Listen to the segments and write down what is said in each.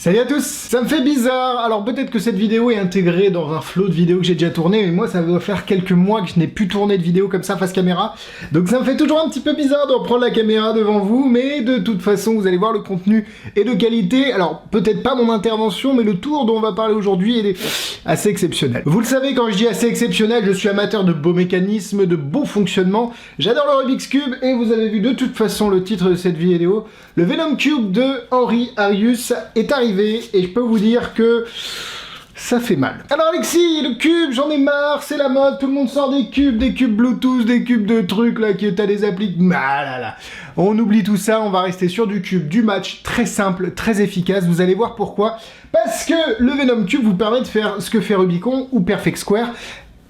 Salut à tous. Ça me fait bizarre, alors peut-être que cette vidéo est intégrée dans un flot de vidéos que j'ai déjà tourné, mais moi ça doit faire quelques mois que je n'ai plus tourné de vidéo comme ça face caméra, donc ça me fait toujours un petit peu bizarre de reprendre la caméra devant vous, mais de toute façon vous allez voir, le contenu est de qualité. Alors peut-être pas mon intervention, mais le tour dont on va parler aujourd'hui est assez exceptionnel. Vous le savez, quand je dis assez exceptionnel, je suis amateur de beaux mécanismes, de beaux fonctionnements, j'adore le Rubik's Cube, et vous avez vu de toute façon le titre de cette vidéo, le Venom Cube de Henri Arius est arrivé, et je peux vous dire que ça fait mal. Alors Alexis, le cube, j'en ai marre, c'est la mode, tout le monde sort des cubes Bluetooth, des cubes de trucs là, que t'as des applis, ah là là. On oublie tout ça, on va rester sur du cube, du match, très simple, très efficace, vous allez voir pourquoi. Parce que le Venom Cube vous permet de faire ce que fait Rubicon ou Perfect Square,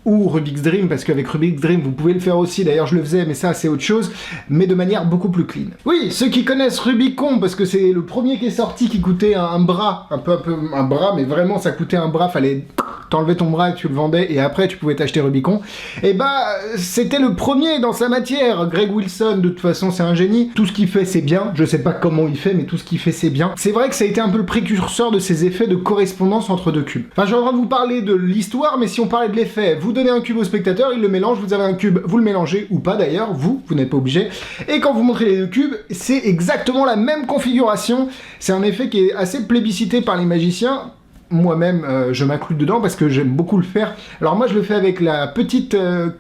ou Rubik's Dream, parce qu'avec Rubik's Dream, vous pouvez le faire aussi, d'ailleurs je le faisais, mais ça c'est autre chose, mais de manière beaucoup plus clean. Oui, ceux qui connaissent Rubicon, parce que c'est le premier qui est sorti, qui coûtait un bras, un peu un bras, mais vraiment ça coûtait un bras, fallait t'enlever ton bras et tu le vendais, et après tu pouvais t'acheter Rubicon, et bah c'était le premier dans sa matière. Greg Wilson, de toute façon c'est un génie, tout ce qu'il fait c'est bien, je sais pas comment il fait, mais tout ce qu'il fait c'est bien. C'est vrai que ça a été un peu le précurseur de ces effets de correspondance entre deux cubes. Enfin, je suis en train de vous parler de l'histoire, mais si on parlait de l'effet, vous donnez un cube au spectateur, il le mélange, vous avez un cube, vous le mélangez, ou pas d'ailleurs, vous n'êtes pas obligé, et quand vous montrez les deux cubes, c'est exactement la même configuration. C'est un effet qui est assez plébiscité par les magiciens. Moi-même, je m'inclus dedans parce que j'aime beaucoup le faire. Alors moi, je le fais avec la petite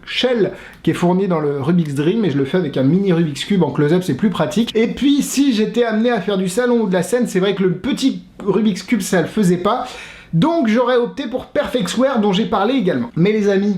shell qui est fournie dans le Rubik's Dream, et je le fais avec un mini Rubik's Cube en close-up, c'est plus pratique. Et puis, si j'étais amené à faire du salon ou de la scène, c'est vrai que le petit Rubik's Cube, ça le faisait pas. Donc j'aurais opté pour Perfect Square, dont j'ai parlé également. Mais les amis,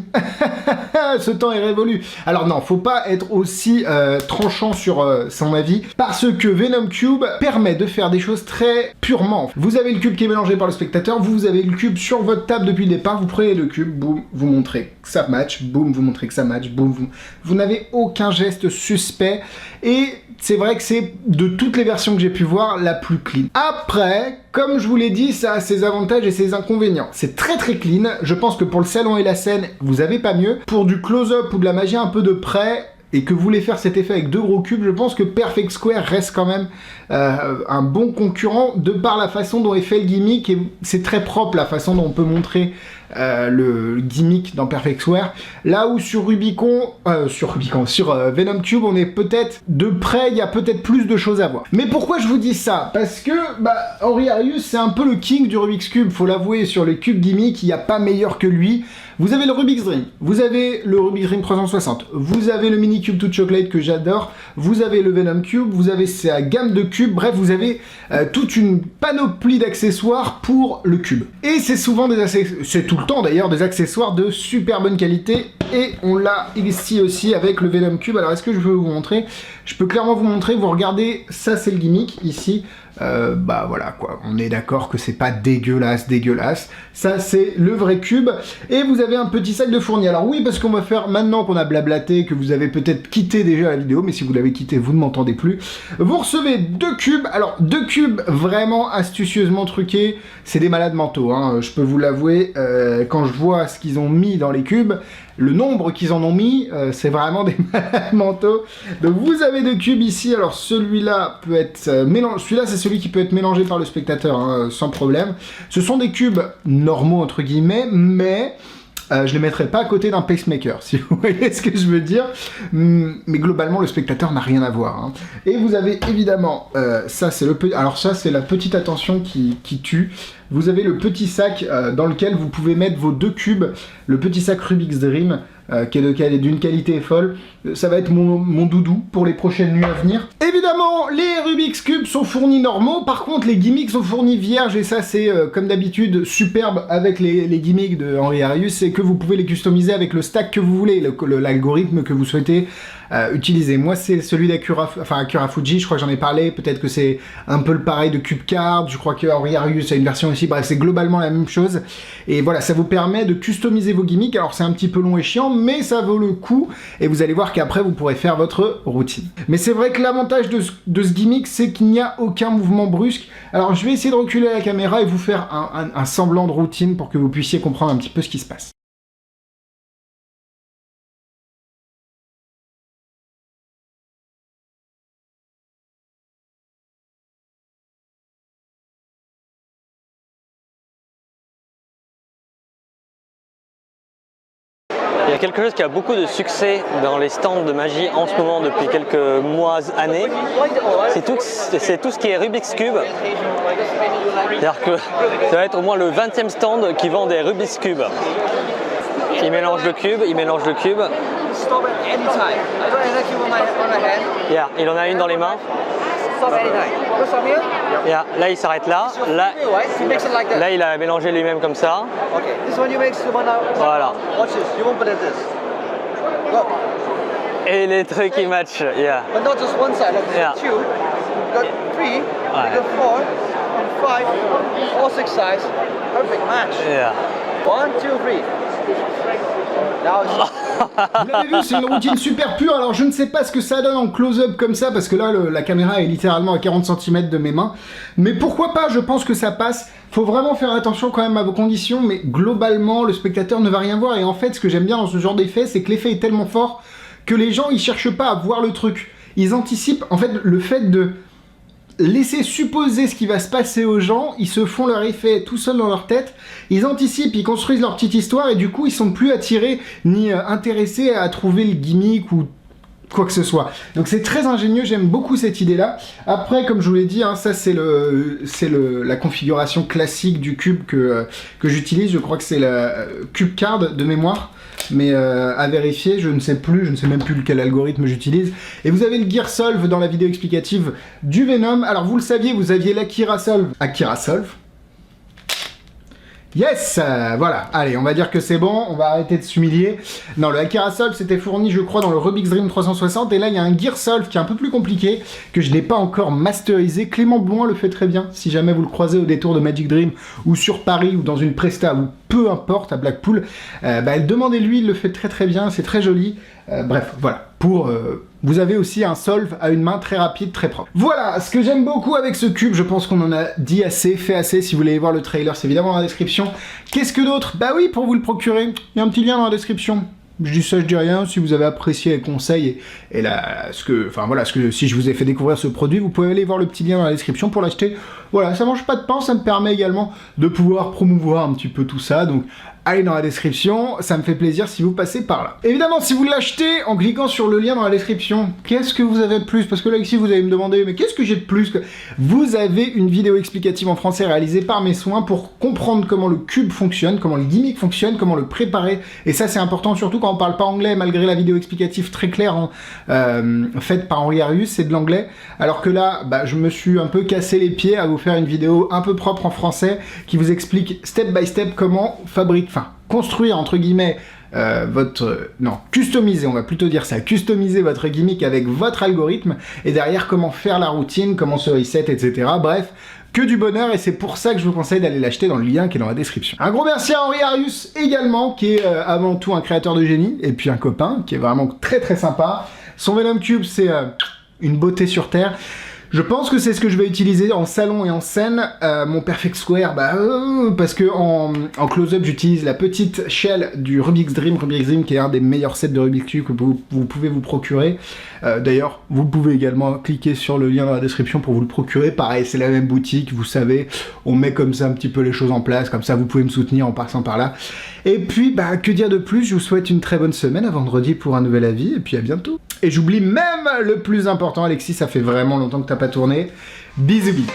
ce temps est révolu. Alors non, faut pas être aussi tranchant sur son avis, parce que Venom Cube permet de faire des choses très purement. Vous avez le cube qui est mélangé par le spectateur, vous avez le cube sur votre table depuis le départ, vous prenez le cube, boum, vous montrez que ça match, boum, vous montrez que ça match, boum, vous n'avez aucun geste suspect, et c'est vrai que c'est, de toutes les versions que j'ai pu voir, la plus clean. Après, comme je vous l'ai dit, ça a ses avantages et ses inconvénients. C'est très très clean, je pense que pour le salon et la scène, vous avez pas mieux. Pour du close-up ou de la magie un peu de près, et que vous voulez faire cet effet avec deux gros cubes, je pense que Perfect Square reste quand même un bon concurrent, de par la façon dont est fait le gimmick, et c'est très propre la façon dont on peut montrer le gimmick dans Perfect Square. Là où sur Venom Cube, on est peut-être de près, il y a peut-être plus de choses à voir. Mais pourquoi je vous dis ça? Parce que Henri Arius, c'est un peu le king du Rubik's Cube, faut l'avouer. Sur les cubes gimmick, il n'y a pas meilleur que lui. Vous avez le Rubik's Dream, vous avez le Rubik's Dream 360, vous avez le Mini Cube Tout Chocolate que j'adore, vous avez le Venom Cube, vous avez sa gamme de cubes, bref, vous avez toute une panoplie d'accessoires pour le cube. Et c'est souvent c'est tout le temps d'ailleurs, des accessoires de super bonne qualité, et on l'a ici aussi avec le Venom Cube. Alors est-ce que je veux vous montrer? Je peux clairement vous montrer, vous regardez, ça c'est le gimmick, ici, voilà quoi, on est d'accord que c'est pas dégueulasse, ça c'est le vrai cube, et vous avez un petit sac de fourni. Alors oui, parce qu'on va faire, maintenant qu'on a blablaté, que vous avez peut-être quitté déjà la vidéo, mais si vous l'avez quitté, vous ne m'entendez plus, vous recevez deux cubes. Alors deux cubes vraiment astucieusement truqués, c'est des malades mentaux, hein, je peux vous l'avouer, quand je vois ce qu'ils ont mis dans les cubes, le nombre qu'ils en ont mis, c'est vraiment des malades mentaux. Donc vous avez deux cubes ici, alors celui-là peut être mélangé, celui-là c'est celui qui peut être mélangé par le spectateur, hein, sans problème. Ce sont des cubes normaux entre guillemets, mais je les mettrai pas à côté d'un pacemaker, si vous voyez ce que je veux dire. Mais globalement, le spectateur n'a rien à voir, hein. Et vous avez évidemment, ça c'est alors ça c'est la petite attention qui tue. Vous avez le petit sac dans lequel vous pouvez mettre vos deux cubes, le petit sac Rubik's Dream, qui est d'une qualité folle. Ça va être mon doudou pour les prochaines nuits à venir. Évidemment, les Rubik's Cube sont fournis normaux, par contre les gimmicks sont fournis vierges, et ça c'est comme d'habitude superbe avec les gimmicks de Henri Arius, c'est que vous pouvez les customiser avec le stack que vous voulez, l'algorithme que vous souhaitez utiliser. Moi c'est celui d'Akura Fuji, je crois que j'en ai parlé, peut-être que c'est un peu le pareil de CubeCard, je crois que Henri Arius a une version aussi, bref c'est globalement la même chose, et voilà, ça vous permet de customiser vos gimmicks. Alors c'est un petit peu long et chiant, mais ça vaut le coup, et vous allez voir qu'après vous pourrez faire votre routine. Mais c'est vrai que l'avantage de ce gimmick, c'est qu'il n'y a aucun mouvement brusque. Alors je vais essayer de reculer la caméra et vous faire un semblant de routine pour que vous puissiez comprendre un petit peu ce qui se passe. y a quelque chose qui a beaucoup de succès dans les stands de magie en ce moment depuis quelques mois, années. C'est tout ce qui est Rubik's Cube. C'est-à-dire que ça va être au moins le 20e stand qui vend des Rubik's Cube. Il mélange le cube, Yeah, il en a une dans les mains. Yeah, là il s'arrête là. Là il a mélangé lui-même comme ça. Voilà. Et les trucs ils matchent. Yeah. Yeah. Yeah. Vous l'avez vu, c'est une routine super pure. Alors je ne sais pas ce que ça donne en close-up comme ça, parce que là la caméra est littéralement à 40 cm de mes mains. Mais pourquoi pas, je pense que ça passe. Faut vraiment faire attention quand même à vos conditions, mais globalement le spectateur ne va rien voir. Et en fait, ce que j'aime bien dans ce genre d'effet, c'est que l'effet est tellement fort que les gens ils cherchent pas à voir le truc. Ils anticipent, en fait, le fait de laisser supposer ce qui va se passer aux gens, ils se font leur effet tout seuls dans leur tête, ils anticipent, ils construisent leur petite histoire et du coup ils sont plus attirés ni intéressés à trouver le gimmick ou quoi que ce soit. Donc c'est très ingénieux, j'aime beaucoup cette idée là. Après, comme je vous l'ai dit, hein, ça c'est la configuration classique du cube que j'utilise. Je crois que c'est la Cube Card de mémoire. Mais à vérifier, je ne sais même plus quel algorithme j'utilise. Et vous avez le Gear Solve dans la vidéo explicative du Venom. Alors vous le saviez, vous aviez l'Akira Solve. Akira Solve. Yes, voilà, allez, on va dire que c'est bon, on va arrêter de s'humilier. Non, le Akira Solve c'était fourni, je crois, dans le Rubik's Dream 360, et là il y a un Gear Solve qui est un peu plus compliqué, que je n'ai pas encore masterisé. Clément Blouin le fait très bien, si jamais vous le croisez au détour de Magic Dream, ou sur Paris, ou dans une presta, ou peu importe, à Blackpool, demandez-lui, il le fait très très bien, c'est très joli. Bref, voilà, vous avez aussi un solve à une main très rapide, très propre. Voilà, ce que j'aime beaucoup avec ce cube, je pense qu'on en a dit assez, fait assez. Si vous voulez voir le trailer, c'est évidemment dans la description. Qu'est-ce que d'autre? Bah oui, pour vous le procurer, il y a un petit lien dans la description. Je dis ça, je dis rien. Si vous avez apprécié les conseils et si je vous ai fait découvrir ce produit, vous pouvez aller voir le petit lien dans la description pour l'acheter. Voilà, ça mange pas de pain, ça me permet également de pouvoir promouvoir un petit peu tout ça. Donc allez dans la description, ça me fait plaisir si vous passez par là. Évidemment, si vous l'achetez en cliquant sur le lien dans la description, qu'est-ce que vous avez de plus? Parce que là ici vous allez me demander, mais qu'est-ce que j'ai de plus? Vous avez une vidéo explicative en français réalisée par mes soins pour comprendre comment le cube fonctionne, comment le gimmick fonctionne, comment le préparer. Et ça c'est important, surtout quand on parle pas anglais, malgré la vidéo explicative très claire faite par Henri Arius, c'est de l'anglais. Alors que là, je me suis un peu cassé les pieds à vous faire une vidéo un peu propre en français qui vous explique step by step comment construire entre guillemets customiser, on va plutôt dire ça, customiser votre gimmick avec votre algorithme, et derrière comment faire la routine, comment se reset, etc. Bref, que du bonheur, et c'est pour ça que je vous conseille d'aller l'acheter dans le lien qui est dans la description. Un gros merci à Henri Arius également, qui est avant tout un créateur de génie, et puis un copain, qui est vraiment très très sympa. Son Venom Cube, c'est une beauté sur terre. Je pense que c'est ce que je vais utiliser en salon et en scène. Mon Perfect Square, parce que en close-up j'utilise la petite shell du Rubik's Dream qui est un des meilleurs sets de Rubik's Cube que vous pouvez vous procurer. D'ailleurs, vous pouvez également cliquer sur le lien dans la description pour vous le procurer. Pareil, c'est la même boutique, vous savez, on met comme ça un petit peu les choses en place, comme ça vous pouvez me soutenir en passant par là. Et puis, que dire de plus, je vous souhaite une très bonne semaine, à vendredi pour un nouvel avis, et puis à bientôt. Et j'oublie même le plus important, Alexis, ça fait vraiment longtemps que t'as pas tourné. Bisous bisous.